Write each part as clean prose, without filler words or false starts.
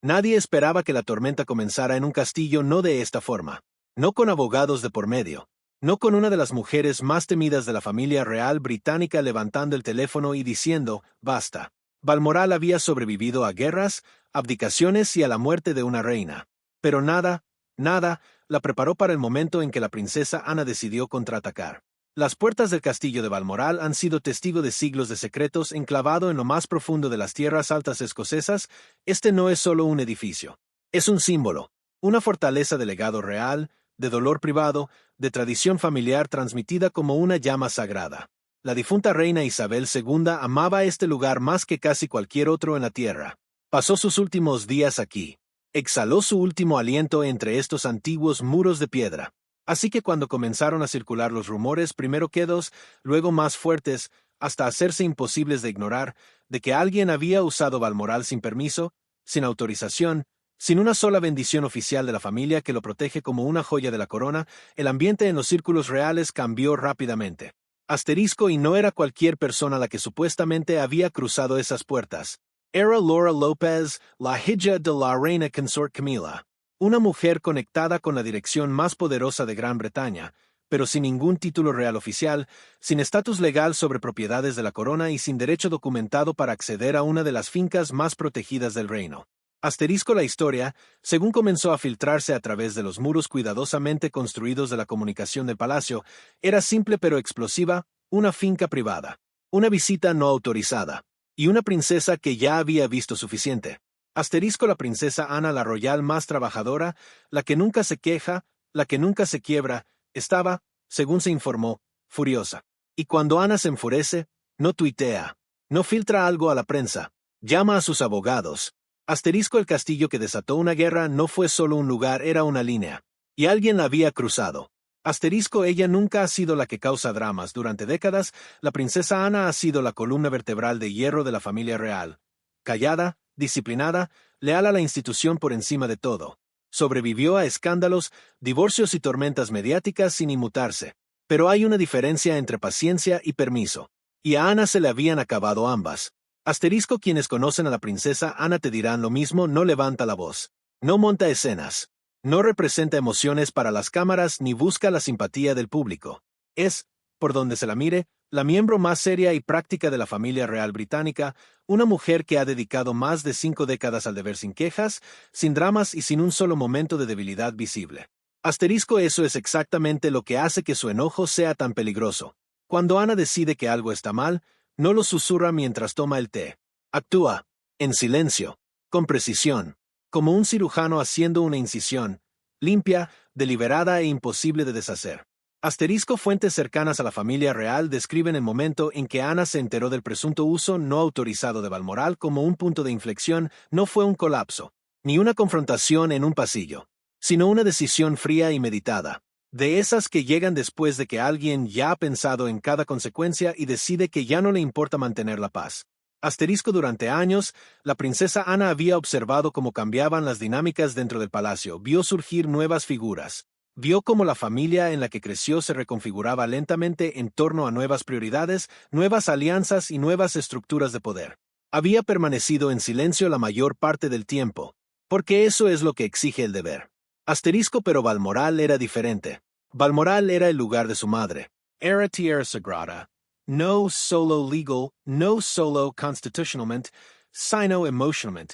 Nadie esperaba que la tormenta comenzara en un castillo no de esta forma. No con abogados de por medio. No con una de las mujeres más temidas de la familia real británica levantando el teléfono y diciendo, basta. Balmoral había sobrevivido a guerras, abdicaciones y a la muerte de una reina. Pero nada, la preparó para el momento en que la princesa Ana decidió contraatacar. Las puertas del castillo de Balmoral han sido testigo de siglos de secretos enclavado en lo más profundo de las tierras altas escocesas. Este no es solo un edificio. Es un símbolo, una fortaleza de legado real, de dolor privado, de tradición familiar transmitida como una llama sagrada. La difunta reina Isabel II amaba este lugar más que casi cualquier otro en la tierra. Pasó sus últimos días aquí. Exhaló su último aliento entre estos antiguos muros de piedra. Así que cuando comenzaron a circular los rumores, primero quedos, luego más fuertes, hasta hacerse imposibles de ignorar, de que alguien había usado Balmoral sin permiso, sin autorización, sin una sola bendición oficial de la familia que lo protege como una joya de la corona, el ambiente en los círculos reales cambió rápidamente. Asterisco y no era cualquier persona la que supuestamente había cruzado esas puertas. Era Laura López, la hija de la reina consort Camila. Una mujer conectada con la dirección más poderosa de Gran Bretaña, pero sin ningún título real oficial, sin estatus legal sobre propiedades de la corona y sin derecho documentado para acceder a una de las fincas más protegidas del reino. Asterisco la historia, según comenzó a filtrarse a través de los muros cuidadosamente construidos de la comunicación del palacio, era simple pero explosiva, una finca privada, una visita no autorizada, y una princesa que ya había visto suficiente. Asterisco la princesa Ana, la royal más trabajadora, la que nunca se queja, la que nunca se quiebra, estaba, según se informó, furiosa. Y cuando Ana se enfurece, no tuitea, no filtra algo a la prensa, llama a sus abogados. Asterisco el castillo que desató una guerra no fue solo un lugar, era una línea. Y alguien la había cruzado. Asterisco ella nunca ha sido la que causa dramas. Durante décadas, la princesa Ana ha sido la columna vertebral de hierro de la familia real. Callada, disciplinada, leal a la institución por encima de todo. Sobrevivió a escándalos, divorcios y tormentas mediáticas sin inmutarse. Pero hay una diferencia entre paciencia y permiso. Y a Ana se le habían acabado ambas. Asterisco quienes conocen a la princesa Ana te dirán lo mismo, no levanta la voz. No monta escenas. No representa emociones para las cámaras ni busca la simpatía del público. Es, por donde se la mire, la miembro más seria y práctica de la familia real británica, una mujer que ha dedicado más de 5 décadas al deber sin quejas, sin dramas y sin un solo momento de debilidad visible. Asterisco eso es exactamente lo que hace que su enojo sea tan peligroso. Cuando Ana decide que algo está mal, no lo susurra mientras toma el té. Actúa, en silencio, con precisión, como un cirujano haciendo una incisión, limpia, deliberada e imposible de deshacer. Asterisco fuentes cercanas a la familia real describen el momento en que Ana se enteró del presunto uso no autorizado de Balmoral como un punto de inflexión. No fue un colapso, ni una confrontación en un pasillo, sino una decisión fría y meditada, de esas que llegan después de que alguien ya ha pensado en cada consecuencia y decide que ya no le importa mantener la paz. Asterisco durante años, la princesa Ana había observado cómo cambiaban las dinámicas dentro del palacio, vio surgir nuevas figuras. Vio cómo la familia en la que creció se reconfiguraba lentamente en torno a nuevas prioridades, nuevas alianzas y nuevas estructuras de poder. Había permanecido en silencio la mayor parte del tiempo, porque eso es lo que exige el deber. Asterisco pero Balmoral era diferente. Balmoral era el lugar de su madre. Era tierra sagrada. No solo legal, no solo constitutionalmente, sino emotionalmente.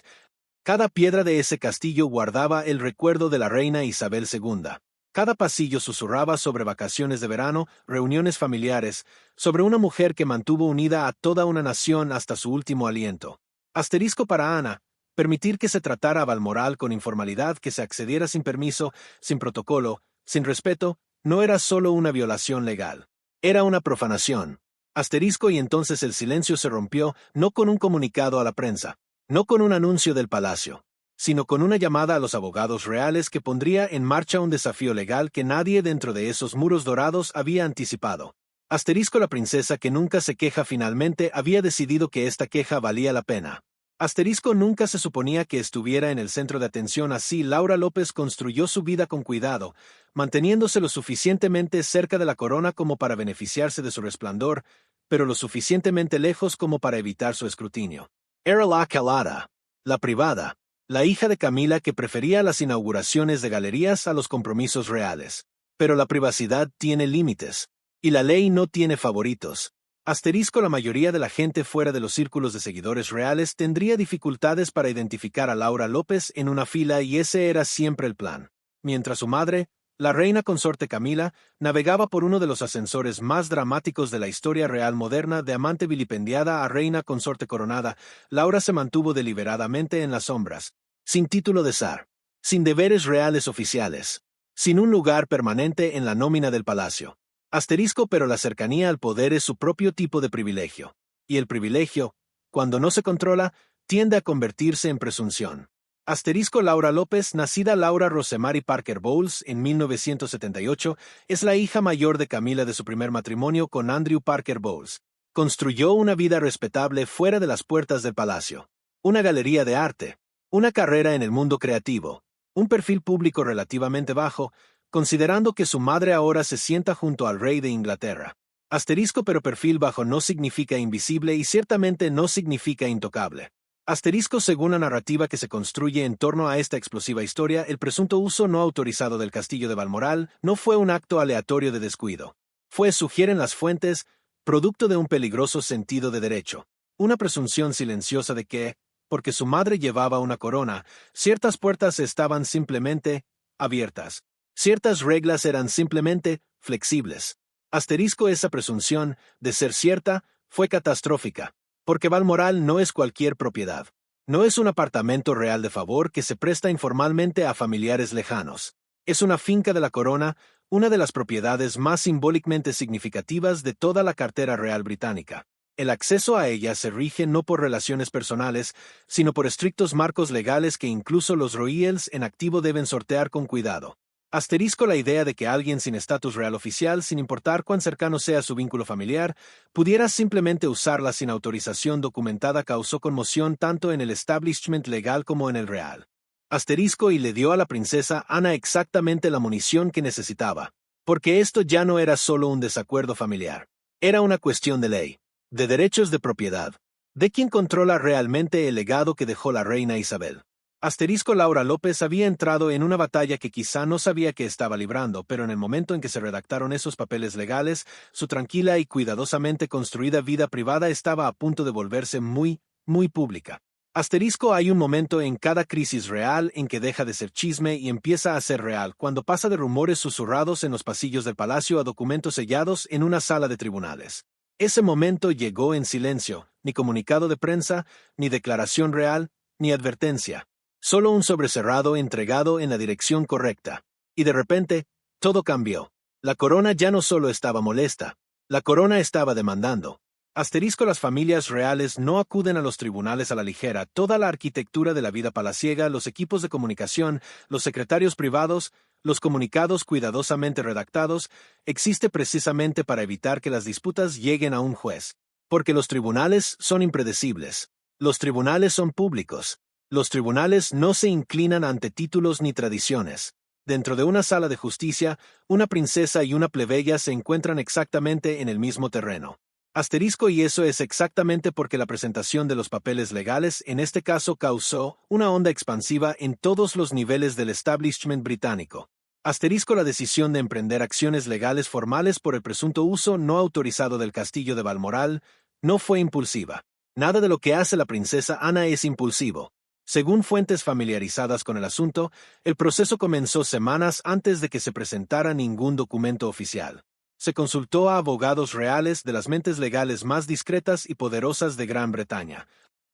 Cada piedra de ese castillo guardaba el recuerdo de la reina Isabel II. Cada pasillo susurraba sobre vacaciones de verano, reuniones familiares, sobre una mujer que mantuvo unida a toda una nación hasta su último aliento. Asterisco para Ana, permitir que se tratara a Balmoral con informalidad, que se accediera sin permiso, sin protocolo, sin respeto, no era solo una violación legal. Era una profanación. Asterisco y entonces el silencio se rompió, no con un comunicado a la prensa, no con un anuncio del palacio, sino con una llamada a los abogados reales que pondría en marcha un desafío legal que nadie dentro de esos muros dorados había anticipado. Asterisco la princesa que nunca se queja finalmente había decidido que esta queja valía la pena. Asterisco nunca se suponía que estuviera en el centro de atención, así Laura López construyó su vida con cuidado, manteniéndose lo suficientemente cerca de la corona como para beneficiarse de su resplandor, pero lo suficientemente lejos como para evitar su escrutinio. Era la calada, la privada, la hija de Camila que prefería las inauguraciones de galerías a los compromisos reales. Pero la privacidad tiene límites. Y la ley no tiene favoritos. Asterisco, la mayoría de la gente fuera de los círculos de seguidores reales tendría dificultades para identificar a Laura López en una fila y ese era siempre el plan. Mientras su madre, la reina consorte Camila, navegaba por uno de los ascensores más dramáticos de la historia real moderna, de amante vilipendiada a reina consorte coronada, Laura se mantuvo deliberadamente en las sombras, sin título de zar, sin deberes reales oficiales, sin un lugar permanente en la nómina del palacio. Asterisco, pero la cercanía al poder es su propio tipo de privilegio. Y el privilegio, cuando no se controla, tiende a convertirse en presunción. Asterisco, Laura López, nacida Laura Rosemary Parker Bowles en 1978, es la hija mayor de Camila de su primer matrimonio con Andrew Parker Bowles. Construyó una vida respetable fuera de las puertas del palacio. Una galería de arte. Una carrera en el mundo creativo. Un perfil público relativamente bajo, considerando que su madre ahora se sienta junto al rey de Inglaterra. Asterisco, pero perfil bajo no significa invisible y ciertamente no significa intocable. Asterisco, según la narrativa que se construye en torno a esta explosiva historia, el presunto uso no autorizado del castillo de Balmoral no fue un acto aleatorio de descuido. Fue, sugieren las fuentes, producto de un peligroso sentido de derecho. Una presunción silenciosa de que, porque su madre llevaba una corona, ciertas puertas estaban simplemente abiertas. Ciertas reglas eran simplemente flexibles. Asterisco, esa presunción, de ser cierta, fue catastrófica, porque Balmoral no es cualquier propiedad. No es un apartamento real de favor que se presta informalmente a familiares lejanos. Es una finca de la corona, una de las propiedades más simbólicamente significativas de toda la cartera real británica. El acceso a ella se rige no por relaciones personales, sino por estrictos marcos legales que incluso los royals en activo deben sortear con cuidado. Asterisco, la idea de que alguien sin estatus real oficial, sin importar cuán cercano sea su vínculo familiar, pudiera simplemente usarla sin autorización documentada causó conmoción tanto en el establishment legal como en el real. Asterisco, y le dio a la princesa Ana exactamente la munición que necesitaba, porque esto ya no era solo un desacuerdo familiar. Era una cuestión de ley, de derechos de propiedad, de quien controla realmente el legado que dejó la reina Isabel. Asterisco, Laura López había entrado en una batalla que quizá no sabía que estaba librando, pero en el momento en que se redactaron esos papeles legales, su tranquila y cuidadosamente construida vida privada estaba a punto de volverse muy, muy pública. Asterisco, hay un momento en cada crisis real en que deja de ser chisme y empieza a ser real, cuando pasa de rumores susurrados en los pasillos del palacio a documentos sellados en una sala de tribunales. Ese momento llegó en silencio, ni comunicado de prensa, ni declaración real, ni advertencia. Solo un sobrecerrado entregado en la dirección correcta. Y de repente, todo cambió. La corona ya no solo estaba molesta, la corona estaba demandando. Asterisco, las familias reales no acuden a los tribunales a la ligera. Toda la arquitectura de la vida palaciega, los equipos de comunicación, los secretarios privados, los comunicados cuidadosamente redactados, existe precisamente para evitar que las disputas lleguen a un juez. Porque los tribunales son impredecibles. Los tribunales son públicos. Los tribunales no se inclinan ante títulos ni tradiciones. Dentro de una sala de justicia, una princesa y una plebeya se encuentran exactamente en el mismo terreno. Asterisco, y eso es exactamente porque la presentación de los papeles legales en este caso causó una onda expansiva en todos los niveles del establishment británico. Asterisco, la decisión de emprender acciones legales formales por el presunto uso no autorizado del castillo de Balmoral no fue impulsiva. Nada de lo que hace la princesa Ana es impulsivo. Según fuentes familiarizadas con el asunto, el proceso comenzó semanas antes de que se presentara ningún documento oficial. Se consultó a abogados reales de las mentes legales más discretas y poderosas de Gran Bretaña.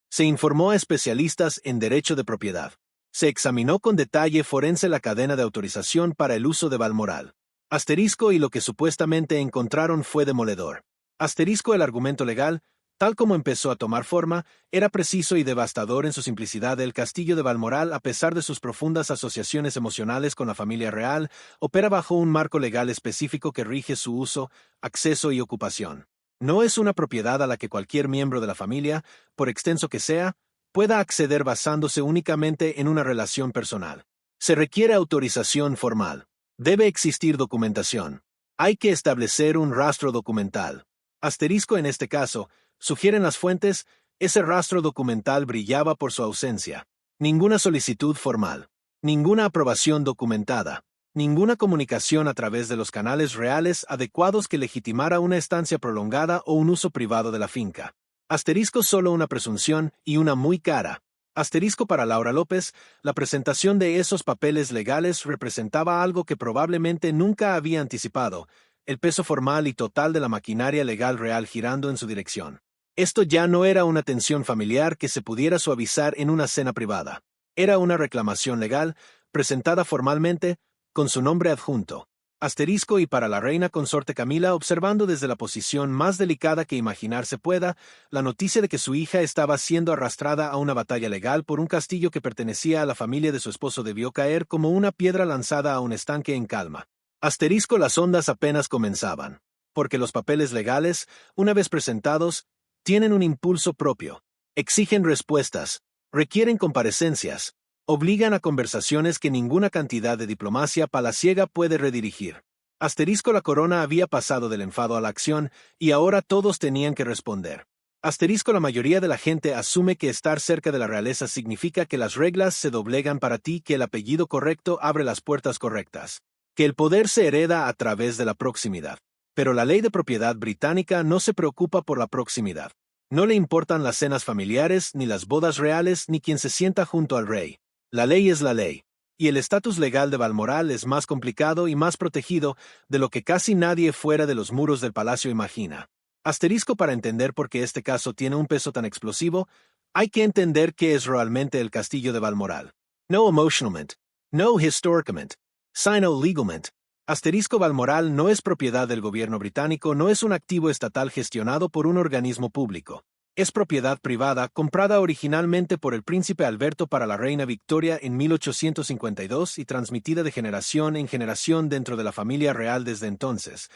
Se informó a especialistas en derecho de propiedad. Se examinó con detalle forense la cadena de autorización para el uso de Balmoral. Asterisco, y lo que supuestamente encontraron fue demoledor. Asterisco, el argumento legal, tal como empezó a tomar forma, era preciso y devastador en su simplicidad. El castillo de Balmoral, a pesar de sus profundas asociaciones emocionales con la familia real, opera bajo un marco legal específico que rige su uso, acceso y ocupación. No es una propiedad a la que cualquier miembro de la familia, por extenso que sea, pueda acceder basándose únicamente en una relación personal. Se requiere autorización formal. Debe existir documentación. Hay que establecer un rastro documental. Asterisco, en este caso, sugieren las fuentes, ese rastro documental brillaba por su ausencia. Ninguna solicitud formal. Ninguna aprobación documentada. Ninguna comunicación a través de los canales reales adecuados que legitimara una estancia prolongada o un uso privado de la finca. Asterisco solo una presunción y una muy cara. Asterisco para Laura López, la presentación de esos papeles legales representaba algo que probablemente nunca había anticipado, el peso formal y total de la maquinaria legal real girando en su dirección. Esto ya no era una tensión familiar que se pudiera suavizar en una cena privada. Era una reclamación legal, presentada formalmente, con su nombre adjunto. Asterisco y para la reina consorte Camila observando desde la posición más delicada que imaginarse pueda, la noticia de que su hija estaba siendo arrastrada a una batalla legal por un castillo que pertenecía a la familia de su esposo debió caer como una piedra lanzada a un estanque en calma. Asterisco las ondas apenas comenzaban. Porque los papeles legales, una vez presentados, tienen un impulso propio. Exigen respuestas. Requieren comparecencias. Obligan a conversaciones que ninguna cantidad de diplomacia palaciega puede redirigir. Asterisco la corona había pasado del enfado a la acción y ahora todos tenían que responder. Asterisco la mayoría de la gente asume que estar cerca de la realeza significa que las reglas se doblegan para ti, que el apellido correcto abre las puertas correctas, que el poder se hereda a través de la proximidad. Pero la ley de propiedad británica no se preocupa por la proximidad. No le importan las cenas familiares, ni las bodas reales, ni quien se sienta junto al rey. La ley es la ley, y el estatus legal de Balmoral es más complicado y más protegido de lo que casi nadie fuera de los muros del palacio imagina. Asterisco para entender por qué este caso tiene un peso tan explosivo, hay que entender qué es realmente el castillo de Balmoral. No emotionalment, no históricamente, sino legalmente. Asterisco Balmoral no es propiedad del gobierno británico, no es un activo estatal gestionado por un organismo público. Es propiedad privada comprada originalmente por el príncipe Alberto para la reina Victoria en 1852 y transmitida de generación en generación dentro de la familia real desde entonces.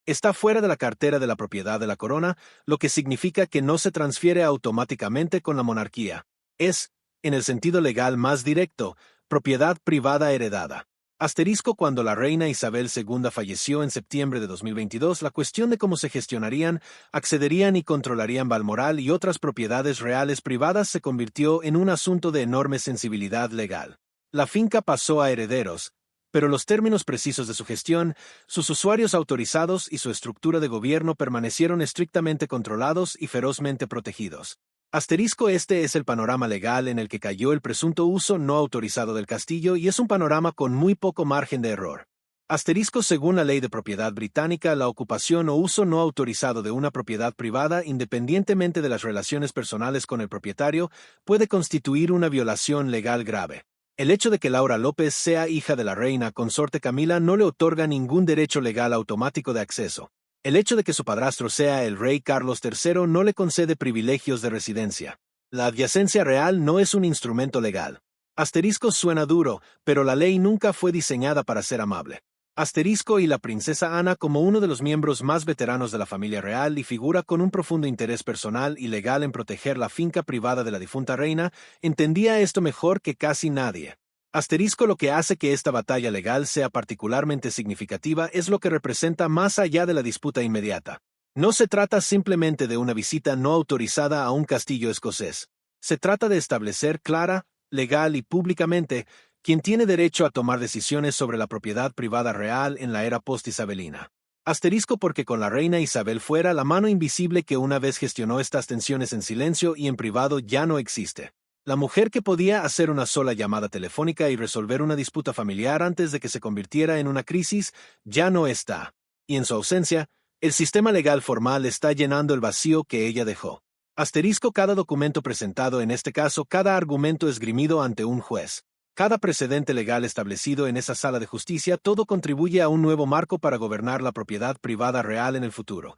Está fuera de la cartera de la propiedad de la corona, lo que significa que no se transfiere automáticamente con la monarquía. Es, en el sentido legal más directo, propiedad privada heredada. Asterisco cuando la reina Isabel II falleció en septiembre de 2022, la cuestión de cómo se gestionarían, accederían y controlarían Balmoral y otras propiedades reales privadas se convirtió en un asunto de enorme sensibilidad legal. La finca pasó a herederos, pero los términos precisos de su gestión, sus usuarios autorizados y su estructura de gobierno permanecieron estrictamente controlados y ferozmente protegidos. Asterisco este es el panorama legal en el que cayó el presunto uso no autorizado del castillo y es un panorama con muy poco margen de error. Asterisco según la ley de propiedad británica, la ocupación o uso no autorizado de una propiedad privada, independientemente de las relaciones personales con el propietario, puede constituir una violación legal grave. El hecho de que Laura López sea hija de la reina consorte Camila no le otorga ningún derecho legal automático de acceso. El hecho de que su padrastro sea el rey Carlos III no le concede privilegios de residencia. La adyacencia real no es un instrumento legal. Asterisco suena duro, pero la ley nunca fue diseñada para ser amable. Asterisco y la princesa Ana como uno de los miembros más veteranos de la familia real y figura con un profundo interés personal y legal en proteger la finca privada de la difunta reina, entendía esto mejor que casi nadie. Asterisco lo que hace que esta batalla legal sea particularmente significativa es lo que representa más allá de la disputa inmediata. No se trata simplemente de una visita no autorizada a un castillo escocés. Se trata de establecer clara, legal y públicamente quién tiene derecho a tomar decisiones sobre la propiedad privada real en la era post-isabelina. Asterisco porque con la reina Isabel fuera, la mano invisible que una vez gestionó estas tensiones en silencio y en privado ya no existe. La mujer que podía hacer una sola llamada telefónica y resolver una disputa familiar antes de que se convirtiera en una crisis, ya no está. Y en su ausencia, el sistema legal formal está llenando el vacío que ella dejó. Asterisco cada documento presentado, en este caso cada argumento esgrimido ante un juez. Cada precedente legal establecido en esa sala de justicia, todo contribuye a un nuevo marco para gobernar la propiedad privada real en el futuro.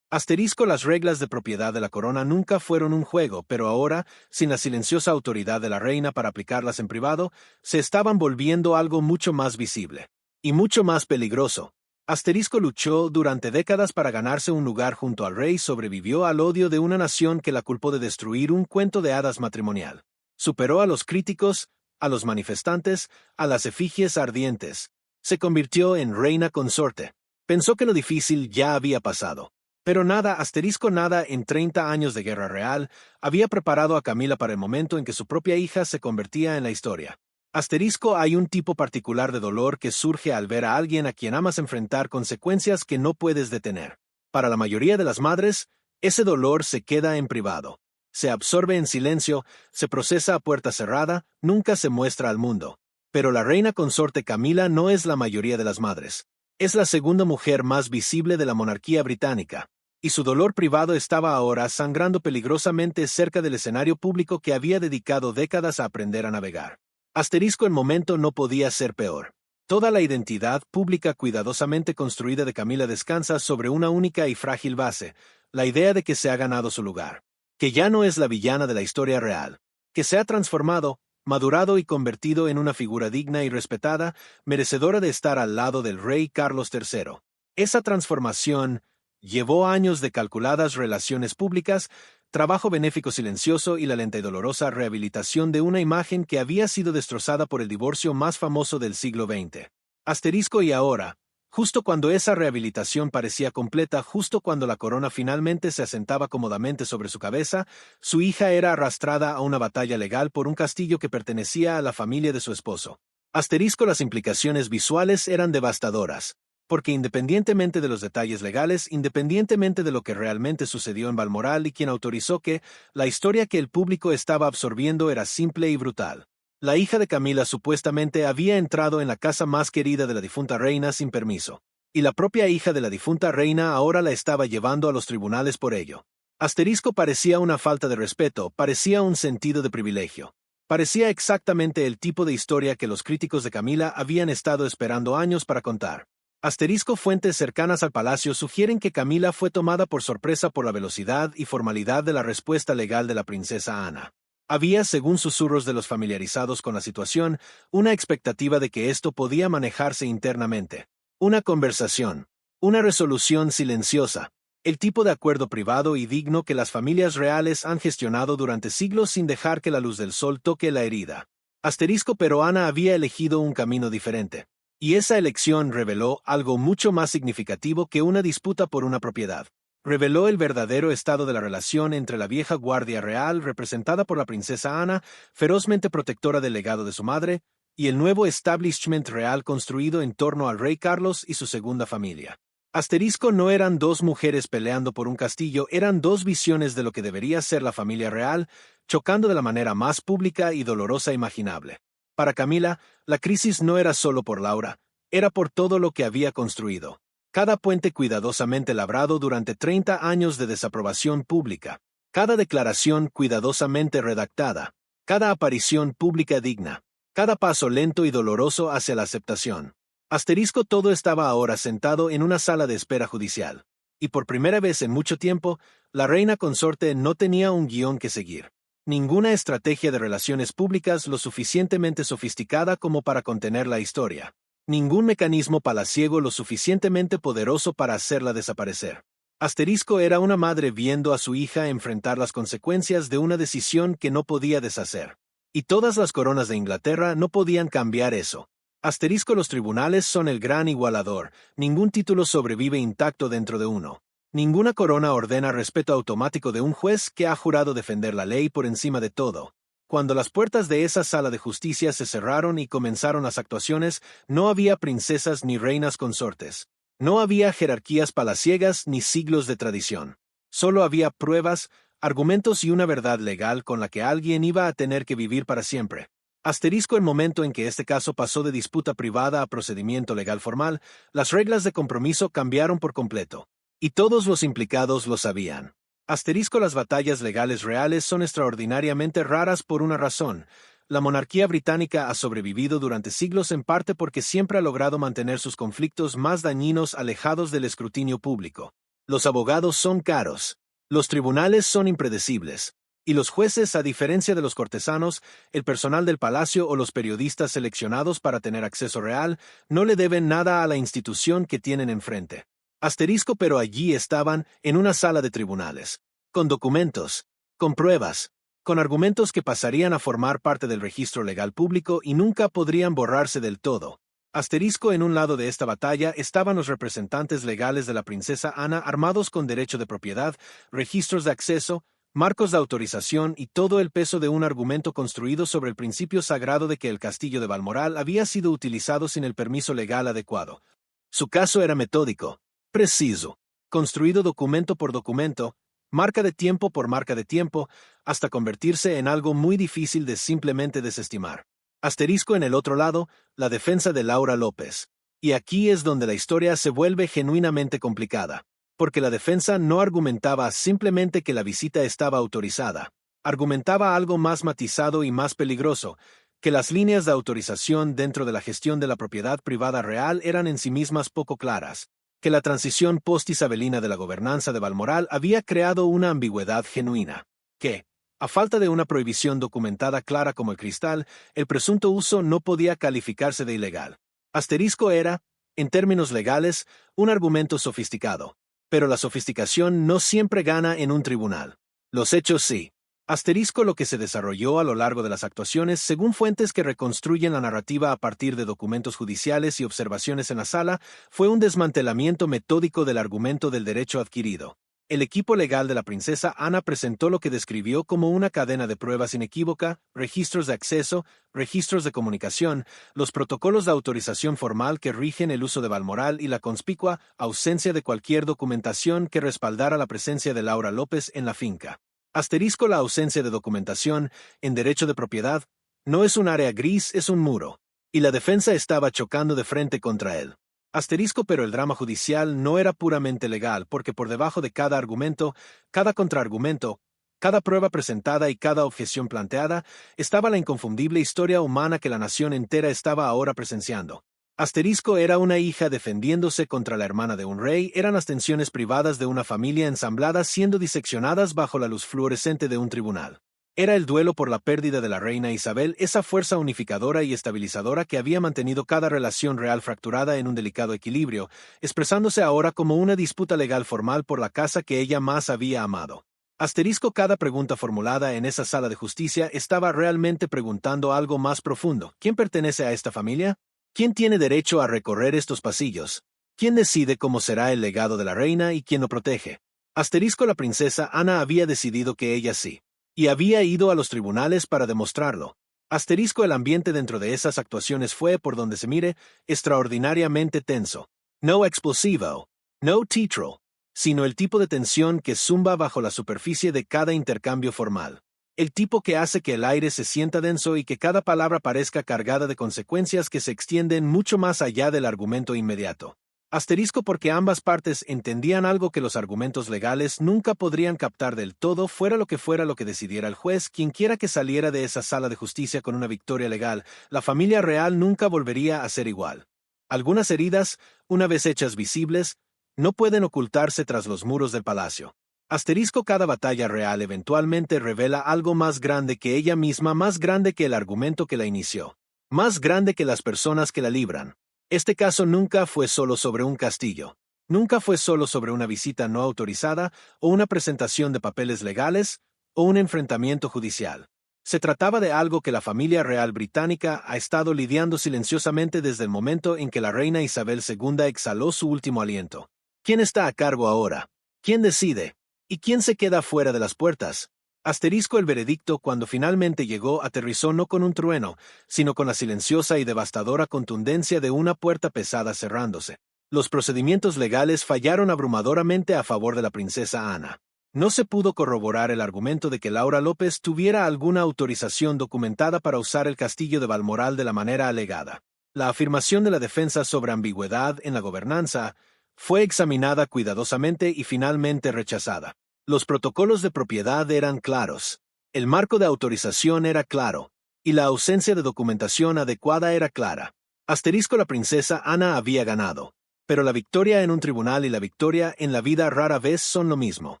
Asterisco las reglas de propiedad de la corona nunca fueron un juego, pero ahora, sin la silenciosa autoridad de la reina para aplicarlas en privado, se estaban volviendo algo mucho más visible. Y mucho más peligroso. Asterisco luchó durante décadas para ganarse un lugar junto al rey, sobrevivió al odio de una nación que la culpó de destruir un cuento de hadas matrimonial. Superó a los críticos, a los manifestantes, a las efigies ardientes. Se convirtió en reina consorte. Pensó que lo difícil ya había pasado. Pero nada, asterisco nada en 30 años de guerra real, había preparado a Camila para el momento en que su propia hija se convertía en la historia. Asterisco hay un tipo particular de dolor que surge al ver a alguien a quien amas enfrentar consecuencias que no puedes detener. Para la mayoría de las madres, ese dolor se queda en privado. Se absorbe en silencio, se procesa a puerta cerrada, nunca se muestra al mundo. Pero la reina consorte Camila no es la mayoría de las madres. Es la segunda mujer más visible de la monarquía británica, y su dolor privado estaba ahora sangrando peligrosamente cerca del escenario público que había dedicado décadas a aprender a navegar. Asterisco el momento no podía ser peor. Toda la identidad pública cuidadosamente construida de Camila descansa sobre una única y frágil base, la idea de que se ha ganado su lugar, que ya no es la villana de la historia real, que se ha transformado, madurado y convertido en una figura digna y respetada, merecedora de estar al lado del rey Carlos III. Esa transformación llevó años de calculadas relaciones públicas, trabajo benéfico silencioso y la lenta y dolorosa rehabilitación de una imagen que había sido destrozada por el divorcio más famoso del siglo XX. Asterisco y ahora, justo cuando esa rehabilitación parecía completa, justo cuando la corona finalmente se asentaba cómodamente sobre su cabeza, su hija era arrastrada a una batalla legal por un castillo que pertenecía a la familia de su esposo. Asterisco las implicaciones visuales eran devastadoras, porque independientemente de los detalles legales, independientemente de lo que realmente sucedió en Balmoral y quien autorizó que, la historia que el público estaba absorbiendo era simple y brutal. La hija de Camila supuestamente había entrado en la casa más querida de la difunta reina sin permiso, y la propia hija de la difunta reina ahora la estaba llevando a los tribunales por ello. Asterisco parecía una falta de respeto, parecía un sentido de privilegio. Parecía exactamente el tipo de historia que los críticos de Camila habían estado esperando años para contar. Asterisco fuentes cercanas al palacio sugieren que Camila fue tomada por sorpresa por la velocidad y formalidad de la respuesta legal de la princesa Ana. Había, según susurros de los familiarizados con la situación, una expectativa de que esto podía manejarse internamente. Una conversación. Una resolución silenciosa. El tipo de acuerdo privado y digno que las familias reales han gestionado durante siglos sin dejar que la luz del sol toque la herida. Asterisco pero Ana había elegido un camino diferente. Y esa elección reveló algo mucho más significativo que una disputa por una propiedad. Reveló el verdadero estado de la relación entre la vieja guardia real representada por la princesa Ana, ferozmente protectora del legado de su madre, y el nuevo establishment real construido en torno al rey Carlos y su segunda familia. Asterisco no eran dos mujeres peleando por un castillo, eran dos visiones de lo que debería ser la familia real, chocando de la manera más pública y dolorosa imaginable. Para Camila, la crisis no era solo por Laura, era por todo lo que había construido. Cada puente cuidadosamente labrado durante 30 años de desaprobación pública. Cada declaración cuidadosamente redactada. Cada aparición pública digna. Cada paso lento y doloroso hacia la aceptación. Asterisco todo estaba ahora sentado en una sala de espera judicial. Y por primera vez en mucho tiempo, la reina consorte no tenía un guión que seguir. Ninguna estrategia de relaciones públicas lo suficientemente sofisticada como para contener la historia. Ningún mecanismo palaciego lo suficientemente poderoso para hacerla desaparecer. Asterisco era una madre viendo a su hija enfrentar las consecuencias de una decisión que no podía deshacer. Y todas las coronas de Inglaterra no podían cambiar eso. Asterisco los tribunales son el gran igualador, ningún título sobrevive intacto dentro de uno. Ninguna corona ordena respeto automático de un juez que ha jurado defender la ley por encima de todo. Cuando las puertas de esa sala de justicia se cerraron y comenzaron las actuaciones, no había princesas ni reinas consortes. No había jerarquías palaciegas ni siglos de tradición. Solo había pruebas, argumentos y una verdad legal con la que alguien iba a tener que vivir para siempre. Asterisco el momento en que este caso pasó de disputa privada a procedimiento legal formal, las reglas de compromiso cambiaron por completo. Y todos los implicados lo sabían. Asterisco las batallas legales reales son extraordinariamente raras por una razón. La monarquía británica ha sobrevivido durante siglos en parte porque siempre ha logrado mantener sus conflictos más dañinos alejados del escrutinio público. Los abogados son caros. Los tribunales son impredecibles. Y los jueces, a diferencia de los cortesanos, el personal del palacio o los periodistas seleccionados para tener acceso real, no le deben nada a la institución que tienen enfrente. Asterisco pero allí estaban, en una sala de tribunales. Con documentos. Con pruebas. Con argumentos que pasarían a formar parte del registro legal público y nunca podrían borrarse del todo. Asterisco en un lado de esta batalla estaban los representantes legales de la princesa Ana armados con derecho de propiedad, registros de acceso, marcos de autorización y todo el peso de un argumento construido sobre el principio sagrado de que el castillo de Balmoral había sido utilizado sin el permiso legal adecuado. Su caso era metódico, preciso, construido documento por documento, marca de tiempo por marca de tiempo, hasta convertirse en algo muy difícil de simplemente desestimar. Asterisco en el otro lado, la defensa de Laura López. Y aquí es donde la historia se vuelve genuinamente complicada, porque la defensa no argumentaba simplemente que la visita estaba autorizada, argumentaba algo más matizado y más peligroso, que las líneas de autorización dentro de la gestión de la propiedad privada real eran en sí mismas poco claras, que la transición post-isabelina de la gobernanza de Balmoral había creado una ambigüedad genuina, que, a falta de una prohibición documentada clara como el cristal, el presunto uso no podía calificarse de ilegal. Asterisco era, en términos legales, un argumento sofisticado, pero la sofisticación no siempre gana en un tribunal. Los hechos sí. Asterisco lo que se desarrolló a lo largo de las actuaciones según fuentes que reconstruyen la narrativa a partir de documentos judiciales y observaciones en la sala fue un desmantelamiento metódico del argumento del derecho adquirido. El equipo legal de la princesa Ana presentó lo que describió como una cadena de pruebas inequívoca, registros de acceso, registros de comunicación, los protocolos de autorización formal que rigen el uso de Balmoral y la conspicua ausencia de cualquier documentación que respaldara la presencia de Laura López en la finca. Asterisco la ausencia de documentación, en derecho de propiedad, no es un área gris, es un muro, y la defensa estaba chocando de frente contra él. Asterisco pero el drama judicial no era puramente legal porque por debajo de cada argumento, cada contraargumento, cada prueba presentada y cada objeción planteada, estaba la inconfundible historia humana que la nación entera estaba ahora presenciando. Asterisco era una hija defendiéndose contra la hermana de un rey, eran las tensiones privadas de una familia ensamblada siendo diseccionadas bajo la luz fluorescente de un tribunal. Era el duelo por la pérdida de la reina Isabel, esa fuerza unificadora y estabilizadora que había mantenido cada relación real fracturada en un delicado equilibrio, expresándose ahora como una disputa legal formal por la casa que ella más había amado. Asterisco cada pregunta formulada en esa sala de justicia estaba realmente preguntando algo más profundo. ¿Quién pertenece a esta familia? ¿Quién tiene derecho a recorrer estos pasillos? ¿Quién decide cómo será el legado de la reina y quién lo protege? Asterisco la princesa Ana había decidido que ella sí. Y había ido a los tribunales para demostrarlo. Asterisco el ambiente dentro de esas actuaciones fue, por donde se mire, extraordinariamente tenso. No explosivo, no teatral, sino el tipo de tensión que zumba bajo la superficie de cada intercambio formal. El tipo que hace que el aire se sienta denso y que cada palabra parezca cargada de consecuencias que se extienden mucho más allá del argumento inmediato. Asterisco porque ambas partes entendían algo que los argumentos legales nunca podrían captar del todo fuera lo que decidiera el juez, quienquiera que saliera de esa sala de justicia con una victoria legal, la familia real nunca volvería a ser igual. Algunas heridas, una vez hechas visibles, no pueden ocultarse tras los muros del palacio. Asterisco cada batalla real eventualmente revela algo más grande que ella misma, más grande que el argumento que la inició, más grande que las personas que la libran. Este caso nunca fue solo sobre un castillo, nunca fue solo sobre una visita no autorizada o una presentación de papeles legales o un enfrentamiento judicial. Se trataba de algo que la familia real británica ha estado lidiando silenciosamente desde el momento en que la reina Isabel II exhaló su último aliento. ¿Quién está a cargo ahora? ¿Quién decide? ¿Y quién se queda fuera de las puertas? Asterisco el veredicto cuando finalmente llegó aterrizó no con un trueno, sino con la silenciosa y devastadora contundencia de una puerta pesada cerrándose. Los procedimientos legales fallaron abrumadoramente a favor de la princesa Ana. No se pudo corroborar el argumento de que Laura López tuviera alguna autorización documentada para usar el castillo de Balmoral de la manera alegada. La afirmación de la defensa sobre ambigüedad en la gobernanza fue examinada cuidadosamente y finalmente rechazada. Los protocolos de propiedad eran claros, el marco de autorización era claro, y la ausencia de documentación adecuada era clara. Asterisco la princesa Ana había ganado, pero la victoria en un tribunal y la victoria en la vida rara vez son lo mismo.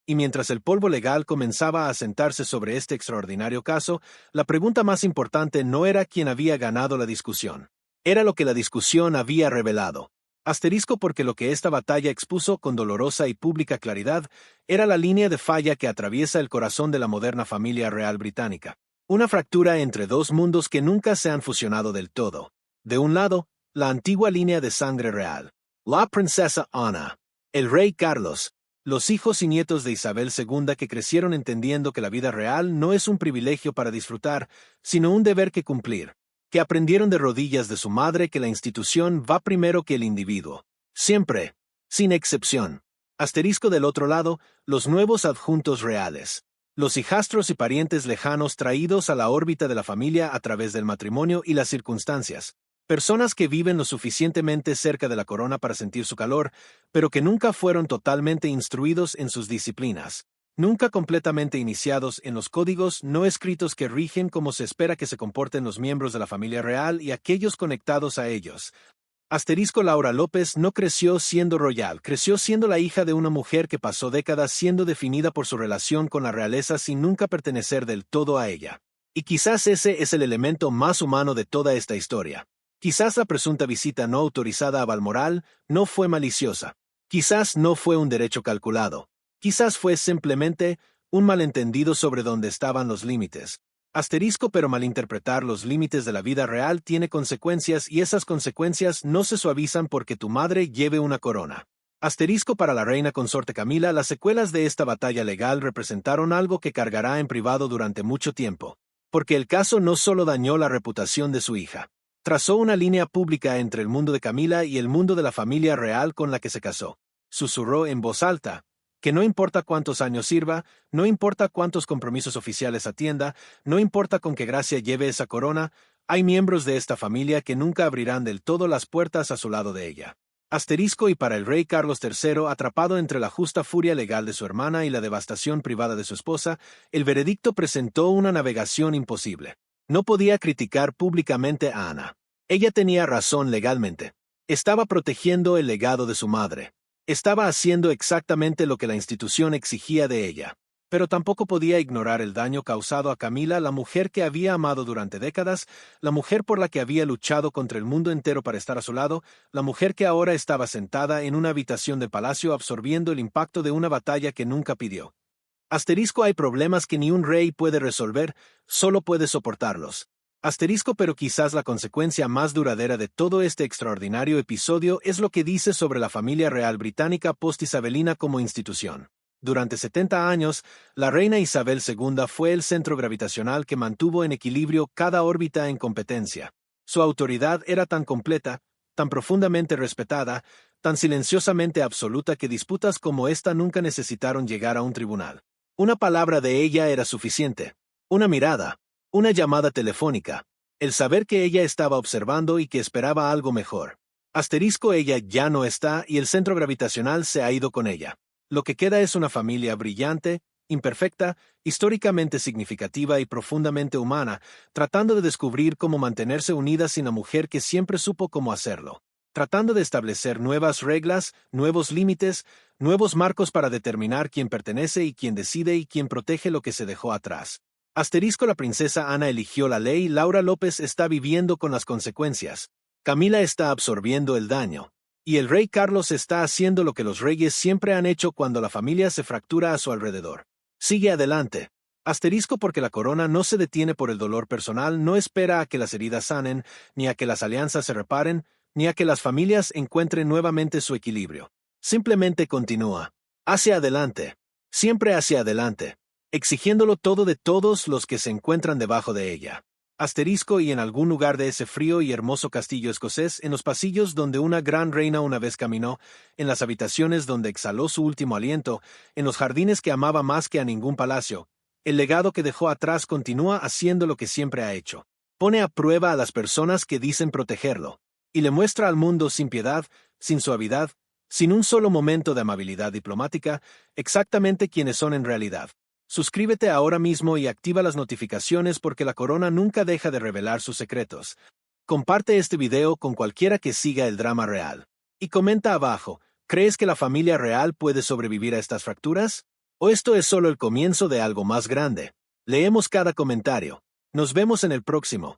Y mientras el polvo legal comenzaba a asentarse sobre este extraordinario caso, la pregunta más importante no era quién había ganado la discusión. Era lo que la discusión había revelado. Asterisco porque lo que esta batalla expuso con dolorosa y pública claridad era la línea de falla que atraviesa el corazón de la moderna familia real británica. Una fractura entre dos mundos que nunca se han fusionado del todo. De un lado, la antigua línea de sangre real, la princesa Ana, el rey Carlos, los hijos y nietos de Isabel II que crecieron entendiendo que la vida real no es un privilegio para disfrutar, sino un deber que cumplir, que aprendieron de rodillas de su madre que la institución va primero que el individuo, siempre, sin excepción. Asterisco del otro lado, los nuevos adjuntos reales. Los hijastros y parientes lejanos traídos a la órbita de la familia a través del matrimonio y las circunstancias. Personas que viven lo suficientemente cerca de la corona para sentir su calor, pero que nunca fueron totalmente instruidos en sus disciplinas. Nunca completamente iniciados en los códigos no escritos que rigen cómo se espera que se comporten los miembros de la familia real y aquellos conectados a ellos. Asterisco Laura López no creció siendo royal, creció siendo la hija de una mujer que pasó décadas siendo definida por su relación con la realeza sin nunca pertenecer del todo a ella. Y quizás ese es el elemento más humano de toda esta historia. Quizás la presunta visita no autorizada a Balmoral no fue maliciosa. Quizás no fue un derecho calculado. Quizás fue simplemente un malentendido sobre dónde estaban los límites. Asterisco pero malinterpretar los límites de la vida real tiene consecuencias y esas consecuencias no se suavizan porque tu madre lleve una corona. Asterisco para la reina consorte Camila, las secuelas de esta batalla legal representaron algo que cargará en privado durante mucho tiempo. Porque el caso no solo dañó la reputación de su hija. Trazó una línea pública entre el mundo de Camila y el mundo de la familia real con la que se casó. Susurró en voz alta, que no importa cuántos años sirva, no importa cuántos compromisos oficiales atienda, no importa con qué gracia lleve esa corona, hay miembros de esta familia que nunca abrirán del todo las puertas a su lado de ella. Asterisco y para el rey Carlos III, atrapado entre la justa furia legal de su hermana y la devastación privada de su esposa, el veredicto presentó una navegación imposible. No podía criticar públicamente a Ana. Ella tenía razón legalmente. Estaba protegiendo el legado de su madre. Estaba haciendo exactamente lo que la institución exigía de ella. Pero tampoco podía ignorar el daño causado a Camila, la mujer que había amado durante décadas, la mujer por la que había luchado contra el mundo entero para estar a su lado, la mujer que ahora estaba sentada en una habitación del palacio absorbiendo el impacto de una batalla que nunca pidió. Asterisco hay problemas que ni un rey puede resolver, solo puede soportarlos. Asterisco pero quizás la consecuencia más duradera de todo este extraordinario episodio es lo que dice sobre la familia real británica post-isabelina como institución. Durante 70 años, la reina Isabel II fue el centro gravitacional que mantuvo en equilibrio cada órbita en competencia. Su autoridad era tan completa, tan profundamente respetada, tan silenciosamente absoluta que disputas como esta nunca necesitaron llegar a un tribunal. Una palabra de ella era suficiente. Una mirada. Una llamada telefónica. El saber que ella estaba observando y que esperaba algo mejor. Asterisco ella ya no está y el centro gravitacional se ha ido con ella. Lo que queda es una familia brillante, imperfecta, históricamente significativa y profundamente humana, tratando de descubrir cómo mantenerse unida sin la mujer que siempre supo cómo hacerlo. Tratando de establecer nuevas reglas, nuevos límites, nuevos marcos para determinar quién pertenece y quién decide y quién protege lo que se dejó atrás. Asterisco la princesa Ana eligió la ley, Laura López está viviendo con las consecuencias. Camila está absorbiendo el daño. Y el rey Carlos está haciendo lo que los reyes siempre han hecho cuando la familia se fractura a su alrededor. Sigue adelante. Asterisco porque la corona no se detiene por el dolor personal, no espera a que las heridas sanen, ni a que las alianzas se reparen, ni a que las familias encuentren nuevamente su equilibrio. Simplemente continúa. Hacia adelante. Siempre hacia adelante. Exigiéndolo todo de todos los que se encuentran debajo de ella. Asterisco y en algún lugar de ese frío y hermoso castillo escocés, en los pasillos donde una gran reina una vez caminó, en las habitaciones donde exhaló su último aliento, en los jardines que amaba más que a ningún palacio, el legado que dejó atrás continúa haciendo lo que siempre ha hecho. Pone a prueba a las personas que dicen protegerlo, y le muestra al mundo sin piedad, sin suavidad, sin un solo momento de amabilidad diplomática, exactamente quiénes son en realidad. Suscríbete ahora mismo y activa las notificaciones porque la corona nunca deja de revelar sus secretos. Comparte este video con cualquiera que siga el drama real. Y comenta abajo, ¿crees que la familia real puede sobrevivir a estas fracturas? ¿O esto es solo el comienzo de algo más grande? Leemos cada comentario. Nos vemos en el próximo.